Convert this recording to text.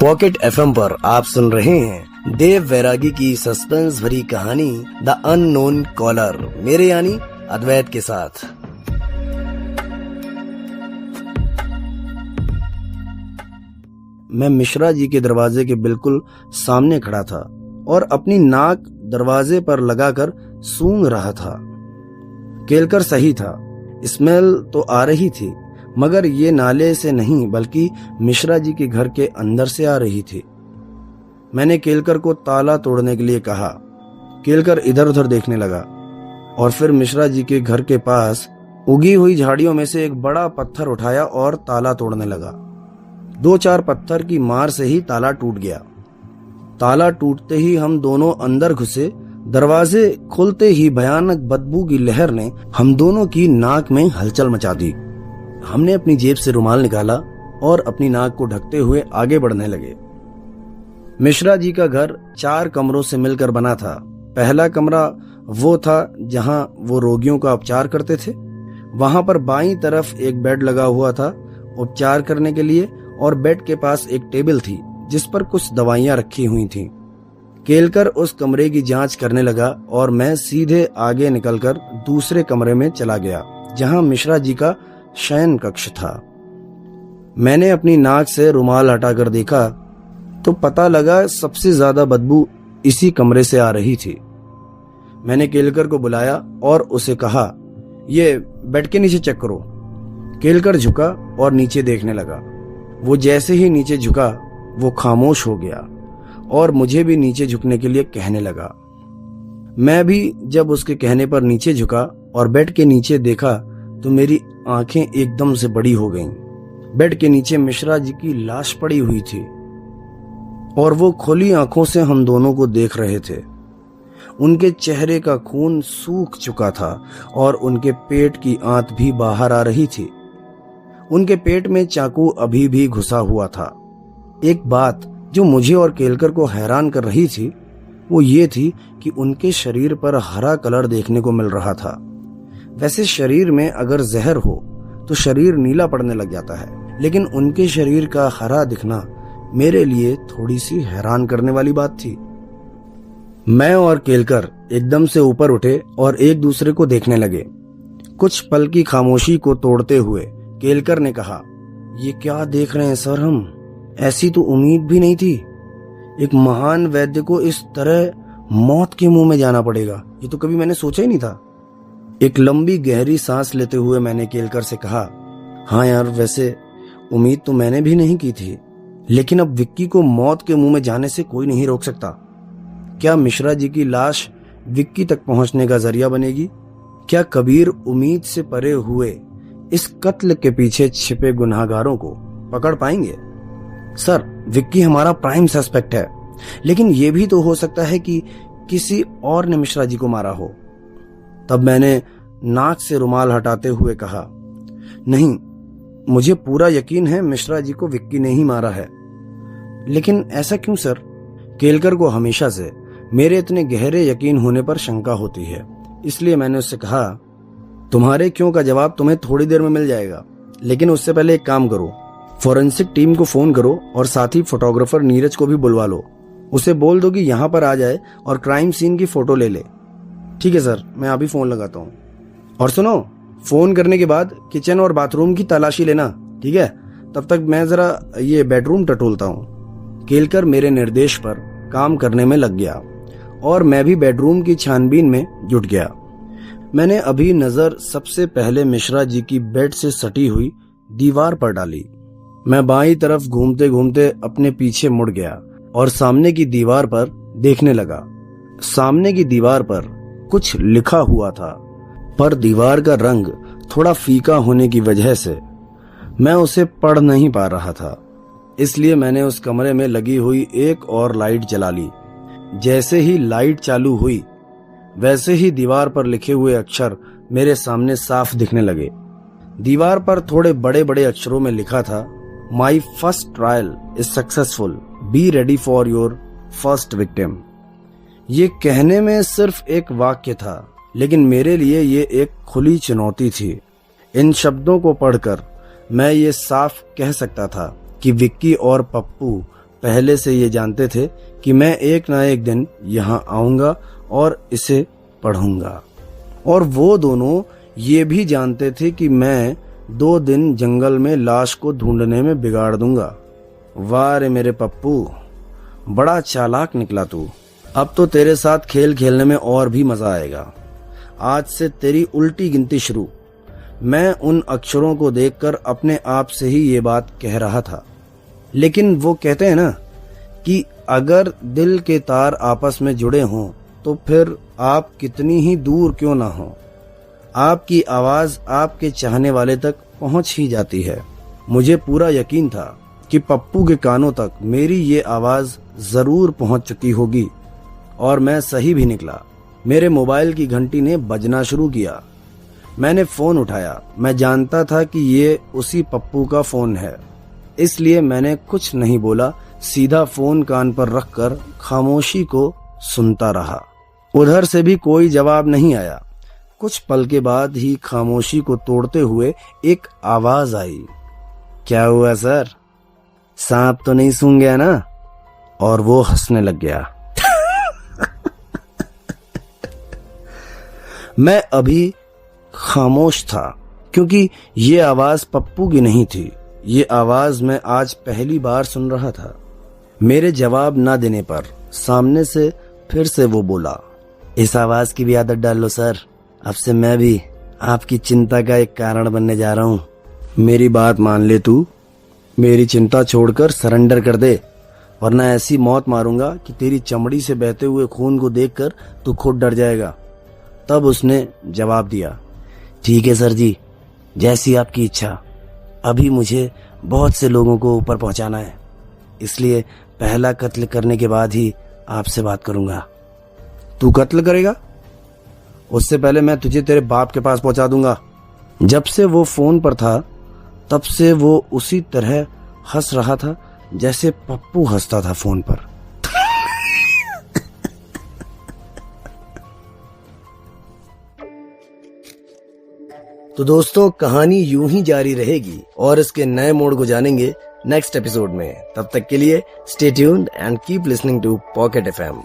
Pocket FM पर आप सुन रहे हैं देव वैरागी की सस्पेंस भरी कहानी द अननोन कॉलर, मेरे यानी अद्वैत के साथ। मैं मिश्रा जी के दरवाजे के बिल्कुल सामने खड़ा था और अपनी नाक दरवाजे पर लगाकर सूंघ रहा था। केलकर सही था, स्मेल तो आ रही थी, मगर ये नाले से नहीं बल्कि मिश्रा जी के घर के अंदर से आ रही थी। मैंने केलकर को ताला तोड़ने के लिए कहा। केलकर इधर उधर देखने लगा और फिर मिश्रा जी के घर के पास उगी हुई झाड़ियों में से एक बड़ा पत्थर उठाया और ताला तोड़ने लगा। 2-4 पत्थर की मार से ही ताला टूट गया। ताला टूटते ही हम दोनों अंदर घुसे। दरवाजे खुलते ही भयानक बदबू की लहर ने हम दोनों की नाक में हलचल मचा दी। हमने अपनी जेब से रुमाल निकाला और अपनी नाक को ढकते हुए आगे बढ़ने लगे। मिश्रा जी का घर 4 कमरों से मिलकर बना था। पहला कमरा वो था जहां वो रोगियों का उपचार करते थे। वहां पर बाईं तरफ एक बेड लगा हुआ था उपचार करने के लिए, और बेड के पास एक टेबल थी जिस पर कुछ दवाइयां रखी हुई थीं। केलकर उस कमरे की जांच करने लगा और मैं सीधे आगे निकलकर दूसरे कमरे में चला गया जहां मिश्रा जी का शयन कक्ष था। मैंने अपनी नाक से रुमाल हटाकर देखा तो पता लगा सबसे ज्यादा बदबू इसी कमरे से आ रही थी। मैंने केलकर को बुलाया और उसे कहा, ये बेड के नीचे चेक करो। केलकर झुका और नीचे देखने लगा। वो जैसे ही नीचे झुका वो खामोश हो गया और मुझे भी नीचे झुकने के लिए कहने लगा। मैं भी जब उसके कहने पर नीचे झुका और बेड के नीचे देखा तो मेरी आंखें एकदम से बड़ी हो गईं। बेड के नीचे मिश्रा जी की लाश पड़ी हुई थी और वो खुली आंखों से हम दोनों को देख रहे थे। उनके चेहरे का खून सूख चुका था और उनके पेट की आंत भी बाहर आ रही थी। उनके पेट में चाकू अभी भी घुसा हुआ था। एक बात जो मुझे और केलकर को हैरान कर रही थी वो ये थी कि उनके शरीर पर हरा कलर देखने को मिल रहा था। वैसे शरीर में अगर जहर हो तो शरीर नीला पड़ने लग जाता है, लेकिन उनके शरीर का हरा दिखना मेरे लिए थोड़ी सी हैरान करने वाली बात थी। मैं और केलकर एकदम से ऊपर उठे और एक दूसरे को देखने लगे। कुछ पल की खामोशी को तोड़ते हुए केलकर ने कहा, ये क्या देख रहे हैं सर हम? ऐसी तो उम्मीद भी नहीं थी। एक महान वैद्य को इस तरह मौत के मुंह में जाना पड़ेगा, ये तो कभी मैंने सोचा ही नहीं था। एक लंबी गहरी सांस लेते हुए मैंने केलकर से कहा, हाँ यार, वैसे उम्मीद तो मैंने भी नहीं की थी, लेकिन अब विक्की को मौत के मुंह में जाने से कोई नहीं रोक सकता। क्या मिश्रा जी की लाश विक्की तक पहुंचने का जरिया बनेगी? क्या कबीर उम्मीद से परे हुए इस कत्ल के पीछे छिपे गुनाहगारों को पकड़ पाएंगे? सर, विक्की हमारा प्राइम सस्पेक्ट है, लेकिन यह भी तो हो सकता है कि किसी और ने मिश्रा जी को मारा हो। तब मैंने नाक से रुमाल हटाते हुए कहा, नहीं, मुझे पूरा यकीन है मिश्रा जी को विक्की ने ही मारा है। लेकिन ऐसा क्यों सर? केलकर को हमेशा से मेरे इतने गहरे यकीन होने पर शंका होती है, इसलिए मैंने उससे कहा, तुम्हारे क्यों का जवाब तुम्हें थोड़ी देर में मिल जाएगा, लेकिन उससे पहले एक काम करो, फॉरेंसिक टीम को फोन करो और साथ ही फोटोग्राफर नीरज को भी बुलवा लो। उसे बोल दो कि यहाँ पर आ जाए और क्राइम सीन की फोटो ले ले। ठीक है सर, मैं अभी फोन लगाता हूँ। और सुनो, फोन करने के बाद किचन और बाथरूम की तलाशी लेना, ठीक है? तब तक मैं जरा ये बेडरूम टटोलता हूँ। केलकर मेरे निर्देश पर काम करने में लग गया और मैं भी बेडरूम की छानबीन में जुट गया। मैंने अभी नजर सबसे पहले मिश्रा जी की बेड से सटी हुई दीवार पर डाली। मैं बाईं तरफ घूमते घूमते अपने पीछे मुड़ गया और सामने की दीवार पर देखने लगा। सामने की दीवार पर कुछ लिखा हुआ था, पर दीवार का रंग थोड़ा फीका होने की वजह से मैं उसे पढ़ नहीं पा रहा था। इसलिए मैंने उस कमरे में लगी हुई एक और लाइट जला ली। जैसे ही लाइट चालू हुई वैसे ही दीवार पर लिखे हुए अक्षर मेरे सामने साफ दिखने लगे। दीवार पर थोड़े बड़े बड़े अक्षरों में लिखा था, my first trial is successful, be ready for your first victim. ये कहने में सिर्फ एक वाक्य था, लेकिन मेरे लिए ये एक खुली चुनौती थी। इन शब्दों को पढ़कर मैं ये साफ कह सकता था कि विक्की और पप्पू पहले से ये जानते थे कि मैं एक ना एक दिन यहाँ आऊंगा और इसे पढ़ूंगा। और वो दोनों ये भी जानते थे कि मैं 2 दिन जंगल में लाश को ढूंढने में बिगाड़ दूंगा। वाह रे मेरे पप्पू, बड़ा चालाक निकला तू। अब तो तेरे साथ खेल खेलने में और भी मजा आएगा। आज से तेरी उल्टी गिनती शुरू। मैं उन अक्षरों को देखकर अपने आप से ही ये बात कह रहा था। लेकिन वो कहते हैं ना कि अगर दिल के तार आपस में जुड़े हों तो फिर आप कितनी ही दूर क्यों ना हो, आपकी आवाज आपके चाहने वाले तक पहुंच ही जाती है। मुझे पूरा यकीन था कि पप्पू के कानों तक मेरी ये आवाज जरूर पहुंच चुकी होगी और मैं सही भी निकला। मेरे मोबाइल की घंटी ने बजना शुरू किया। मैंने फोन उठाया। मैं जानता था कि ये उसी पप्पू का फोन है, इसलिए मैंने कुछ नहीं बोला, सीधा फोन कान पर रखकर खामोशी को सुनता रहा। उधर से भी कोई जवाब नहीं आया। कुछ पल के बाद ही खामोशी को तोड़ते हुए एक आवाज आई। क्या हुआ सर, सांप तो नहीं सूंघ गया ना? और वो हंसने लग गया। मैं अभी खामोश था क्योंकि ये आवाज पप्पू की नहीं थी। ये आवाज मैं आज पहली बार सुन रहा था। मेरे जवाब ना देने पर सामने से फिर से वो बोला, इस आवाज की भी आदत डाल लो सर, अब से मैं भी आपकी चिंता का एक कारण बनने जा रहा हूँ। मेरी बात मान ले तू, मेरी चिंता छोड़कर सरेंडर कर दे, वरना ऐसी मौत मारूंगा कि तेरी चमड़ी से बहते हुए खून को देखकर तू खुद डर जाएगा। तब उसने जवाब दिया, ठीक है सर जी, जैसी आपकी इच्छा। अभी मुझे बहुत से लोगों को ऊपर पहुंचाना है, इसलिए पहला कत्ल करने के बाद ही आपसे बात करूंगा। तू कत्ल करेगा? उससे पहले मैं तुझे तेरे बाप के पास पहुंचा दूंगा। जब से वो फोन पर था तब से वो उसी तरह हंस रहा था जैसे पप्पू हंसता था फोन पर। तो दोस्तों, कहानी यूं ही जारी रहेगी और इसके नए मोड़ को जानेंगे नेक्स्ट एपिसोड में। तब तक के लिए stay tuned and keep listening to pocket FM।